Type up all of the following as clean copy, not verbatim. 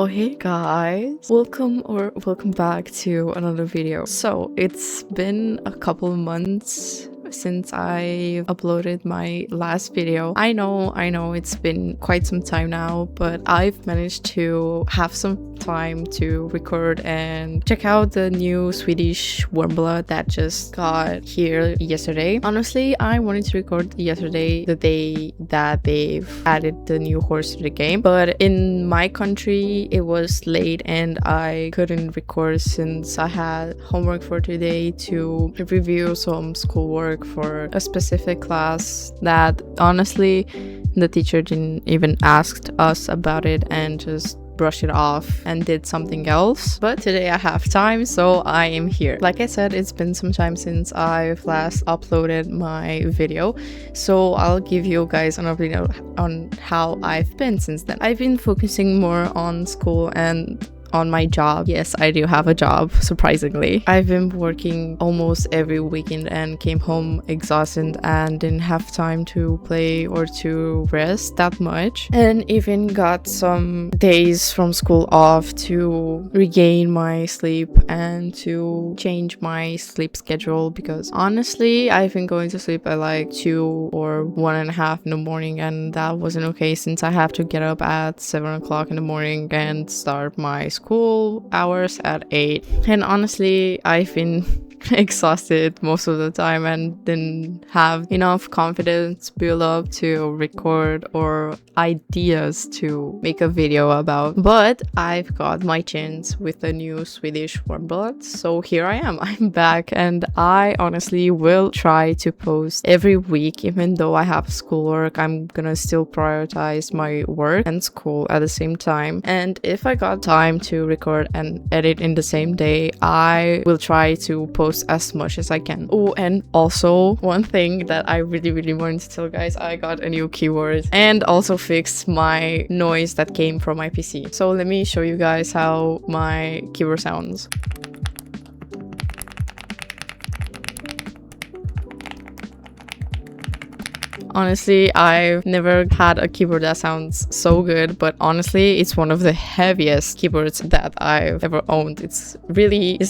Hey guys, welcome back to another video. So it's been a couple of months since I uploaded my last video. I know it's been quite some time now, but I've managed to have some time to record and check out the new Swedish Warmblood that just got here yesterday. Honestly, I wanted to record yesterday, the day that they've added the new horse to the game, but in my country it was late and I couldn't record since I had homework for today to review some schoolwork for a specific class that honestly the teacher didn't even ask us about it and just brushed it off and did something else. But today I have time, so I am here. Like I said, it's been some time since I've last uploaded my video, so I'll give you guys an update on how I've been since then. I've been focusing more on school and on my job. Yes, I do have a job, surprisingly. I've been working almost every weekend and came home exhausted and didn't have time to play or to rest that much, and even got some days from school off to regain my sleep and to change my sleep schedule, because honestly I've been going to sleep at like 2 or 1:30 in the morning, and that wasn't okay since I have to get up at 7 o'clock in the morning and start my school hours at 8. And honestly, I've been exhausted most of the time and didn't have enough confidence build up to record or ideas to make a video about. But I've got my chance with the new Swedish Warmblood, so here I am. I'm back, and I honestly will try to post every week. Even though I have schoolwork, I'm gonna still prioritize my work and school at the same time, and if I got time to record and edit in the same day, I will try to post as much as I can. Oh, and also one thing that I really wanted to tell you guys, I got a new keyboard and also fixed my noise that came from my PC. So let me show you guys how my keyboard sounds. Honestly, I've never had a keyboard that sounds so good, but honestly, it's one of the heaviest keyboards that I've ever owned. It's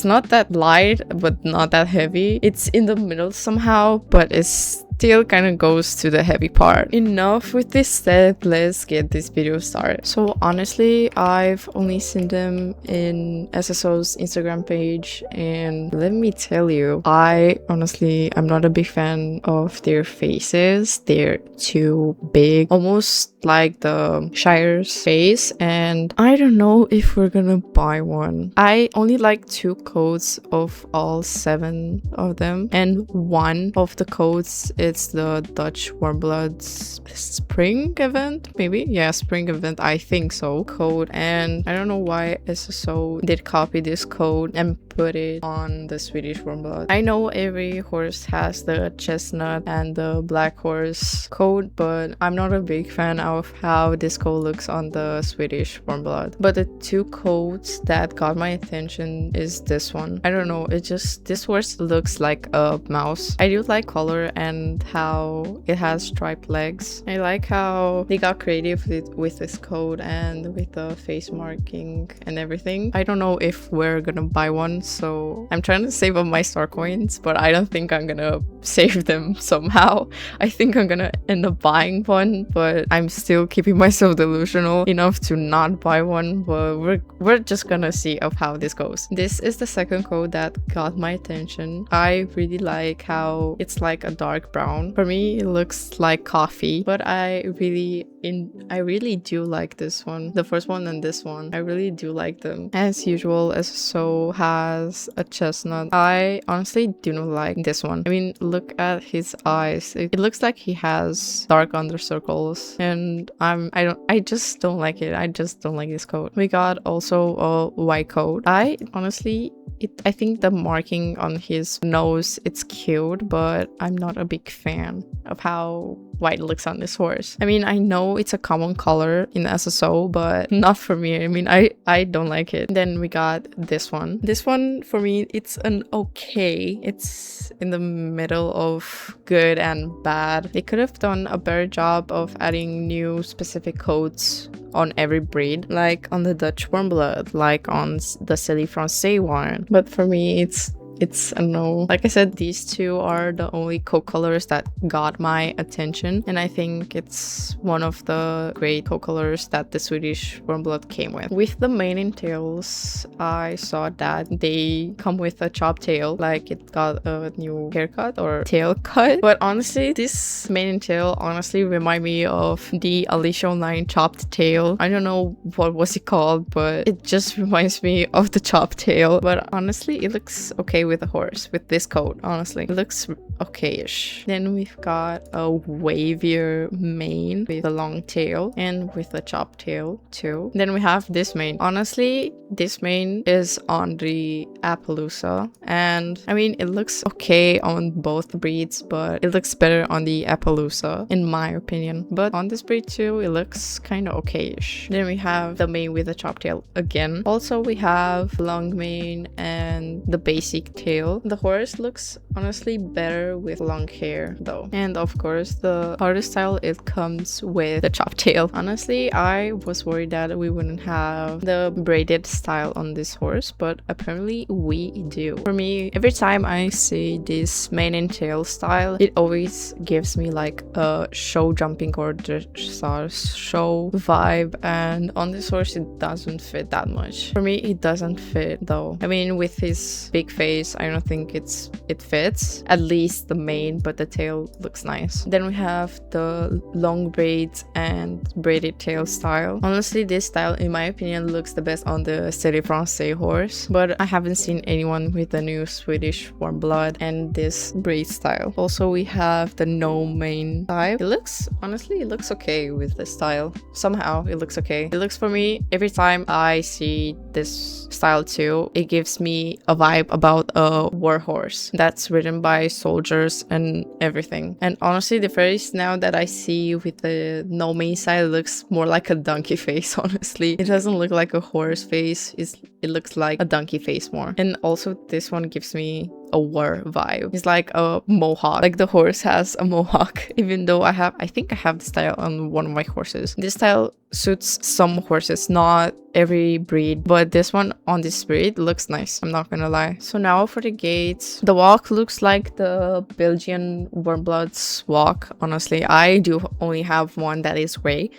not that light, but not that heavy. It's in the middle somehow, but it's still kind of goes to the heavy part. Enough with this said, let's get this video started. So honestly, I've only seen them in SSO's Instagram page, and let me tell you, I'm not a big fan of their faces. They're too big, almost like the Shire's face, and I don't know if we're gonna buy one. I only like 2 codes of all 7 of them, and one of the codes, it's the Dutch Warmblood's spring event, maybe? Yeah, spring event, I think so, code, and I don't know why SSO did copy this code and put it on the Swedish Warmblood. I know every horse has the chestnut and the black horse code, but I'm not a big fan of how this code looks on the Swedish Warmblood. But the 2 codes that got my attention is this one. I don't know, this horse looks like a mouse. I do like color and how it has striped legs. I like how they got creative with this code and with the face marking and everything. I don't know if we're gonna buy one, so I'm trying to save up my star coins, but I don't think I'm gonna save them somehow. I think I'm gonna end up buying one, but I'm still keeping myself delusional enough to not buy one. But we're just gonna see of how this goes. This is the second code that got my attention. I really like how it's like a dark brown. For me, it looks like coffee, but I really do like this one. The first one and this one, I really do like them. As usual, SSO has a chestnut. I honestly do not like this one. I mean, look at his eyes. It looks like he has dark under circles, and I just don't like it. I just don't like this coat. We got also a white coat. I think the marking on his nose, it's cute, but I'm not a big fan of how white looks on this horse. I mean, I know it's a common color in SSO, but not for me. I mean, I don't like it. Then we got this one. This one, for me, it's an okay. It's in the middle of good and bad. They could have done a better job of adding new specific codes on every breed, like on the Dutch Warmblood, like on the Silly Francais one. But for me, it's I don't know, like I said, these two are the only coat colors that got my attention, and I think it's one of the great coat colors that the Swedish Warmblood came with. With the mane and tails, I saw that they come with a chopped tail, like it got a new haircut or tail cut. But honestly, this mane and tail honestly remind me of the Alicia Online chopped tail. I don't know what was it called, but it just reminds me of the chopped tail. But honestly, it looks okay with a horse, with this coat. Honestly, it looks okay-ish. Then we've got a wavier mane with a long tail and with a chopped tail too. Then we have this mane. Honestly, this mane is on the Appaloosa, and I mean, it looks okay on both breeds, but it looks better on the Appaloosa in my opinion. But on this breed too, it looks kind of okay-ish. Then we have the mane with a chopped tail again. Also, we have long mane and the basic tail. The horse looks honestly better with long hair though. And of course, the harder style, it comes with the chopped tail. Honestly, I was worried that we wouldn't have the braided style on this horse, but apparently we do. For me, every time I see this mane and tail style, it always gives me like a show jumping or dressage show vibe, and on this horse it doesn't fit that much. For me, it doesn't fit though. I mean, with his big face, I don't think it fits, at least the mane, but the tail looks nice. Then we have the long braids and braided tail style. Honestly, this style in my opinion looks the best on the Silly Francais horse, but I haven't seen anyone with the new Swedish Warmblood and this braid style. Also, we have the no mane type. It looks, honestly, it looks okay with this style. Somehow it looks okay. It looks, for me, every time I see this style too, it gives me a vibe about a war horse that's ridden by soldiers and everything. And honestly, the face now that I see with the no mane style looks more like a donkey face. Honestly, it doesn't look like a horse face. It looks like a donkey face more. And also, this one gives me a war vibe. It's like a mohawk, like the horse has a mohawk, even though I think I have the style on one of my horses. This style suits some horses, not every breed, but this one on this breed looks nice, I'm not gonna lie. So now for the gaits, the walk looks like the Belgian Warmblood's walk. Honestly, I do only have one that is gray,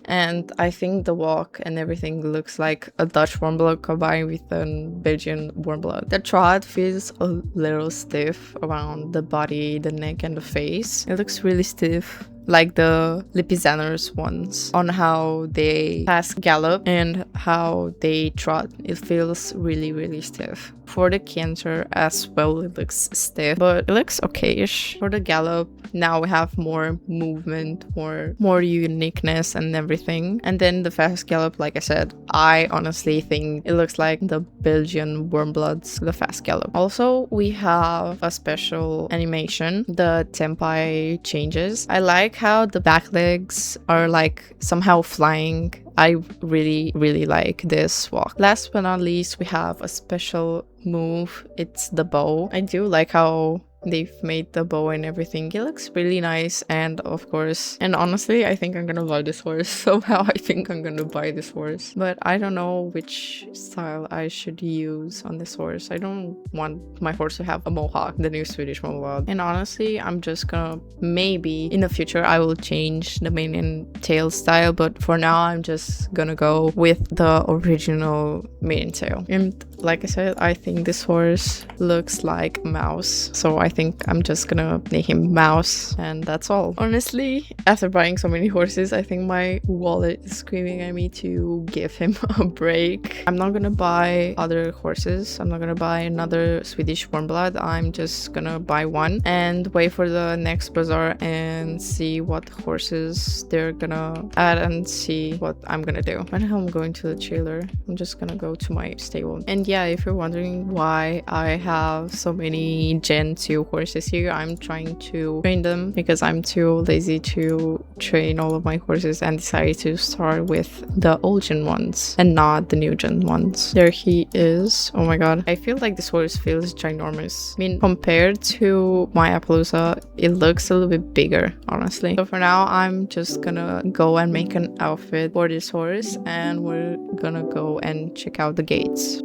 and I think the walk and everything looks like a Dutch Warmblood combined with a Belgian Warmblood. The trot feels a little stiff around the body, the neck, and the face. It looks really stiff, like the Lipizzaner's ones, on how they fast gallop and how they trot. It feels really, really stiff. For the canter as well, it looks stiff, but it looks okay-ish. For the gallop, now we have more movement, more uniqueness and everything. And then the fast gallop, like I said, I honestly think it looks like the Belgian Warmblood's the fast gallop. Also, we have a special animation, the tempi changes. I like how the back legs are like somehow flying. I really, really like this walk. Last but not least, we have a special move. It's the bow. I do like how they've made the bow and everything. It looks really nice, and of course, and honestly, I think I'm gonna buy this horse. Somehow I think I'm gonna buy this horse, but I don't know which style I should use on this horse. I don't want my horse to have a mohawk, the new Swedish Warmblood. And honestly, I'm just gonna, maybe in the future I will change the mane and tail style, but for now I'm just gonna go with the original mane and tail. And like I said, I think this horse looks like a mouse, so I think I'm just gonna name him Mouse, and that's all. Honestly, after buying so many horses, I think my wallet is screaming at me to give him a break. I'm not gonna buy other horses. I'm not gonna buy another Swedish Warmblood. I'm just gonna buy one and wait for the next bazaar and see what horses they're gonna add and see what I'm gonna do. Right now I'm going to the trailer. I'm just gonna go to my stable. And yeah, if you're wondering why I have so many Gen 2 horses here. I'm trying to train them because I'm too lazy to train all of my horses and decided to start with the old gen ones and not the new gen ones. There he is. Oh my god. I feel like this horse feels ginormous. I mean, compared to my Appaloosa, it looks a little bit bigger, honestly. So for now, I'm just gonna go and make an outfit for this horse, and we're gonna go and check out the gates.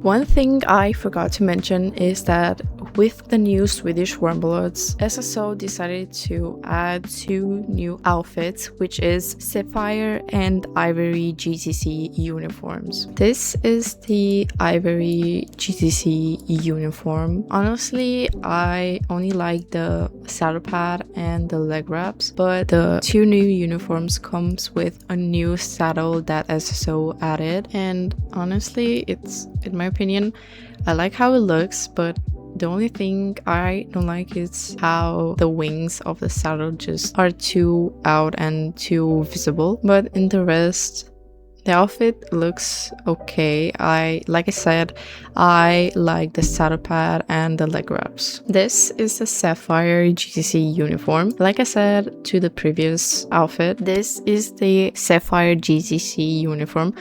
One thing I forgot to mention is that with the new Swedish Warmbloods, SSO decided to add 2 new outfits, which is Sapphire and Ivory GTC uniforms. This is the Ivory GTC uniform. Honestly, I only like the saddle pad and the leg wraps, but the 2 new uniforms comes with a new saddle that SSO added, and honestly, it's, in my opinion, I like how it looks, but the only thing I don't like is how the wings of the saddle just are too out and too visible. But in the rest, the outfit looks okay. Like I said, I like the saddle pad and the leg wraps. This is the Sapphire GTC uniform. Like I said to the previous outfit, this is the Sapphire GTC uniform.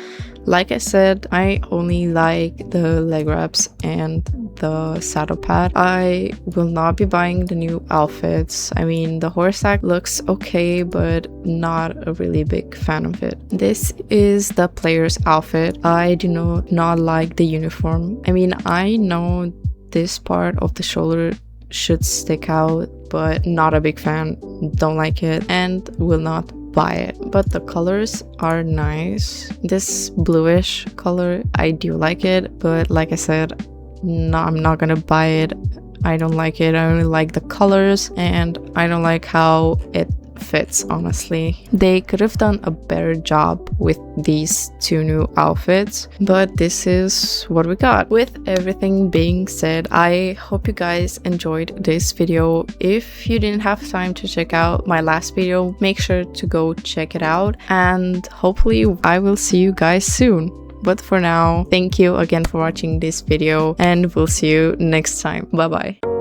Like I said, I only like the leg wraps and the saddle pad. I will not be buying the new outfits. I mean, the horse sack looks okay, but not a really big fan of it. This is the player's outfit. I do not like the uniform. I mean, I know this part of the shoulder should stick out, but not a big fan. Don't like it and will not buy it. But the colors are nice. This bluish color, I do like it, but like I said, no, I'm not gonna buy it. I don't like it. I only like the colors and I don't like how it fits, honestly. They could have done a better job with these 2 new outfits, but this is what we got. With everything being said, I hope you guys enjoyed this video. If you didn't have time to check out my last video, make sure to go check it out, and hopefully I will see you guys soon. But for now, thank you again for watching this video, and we'll see you next time. Bye bye.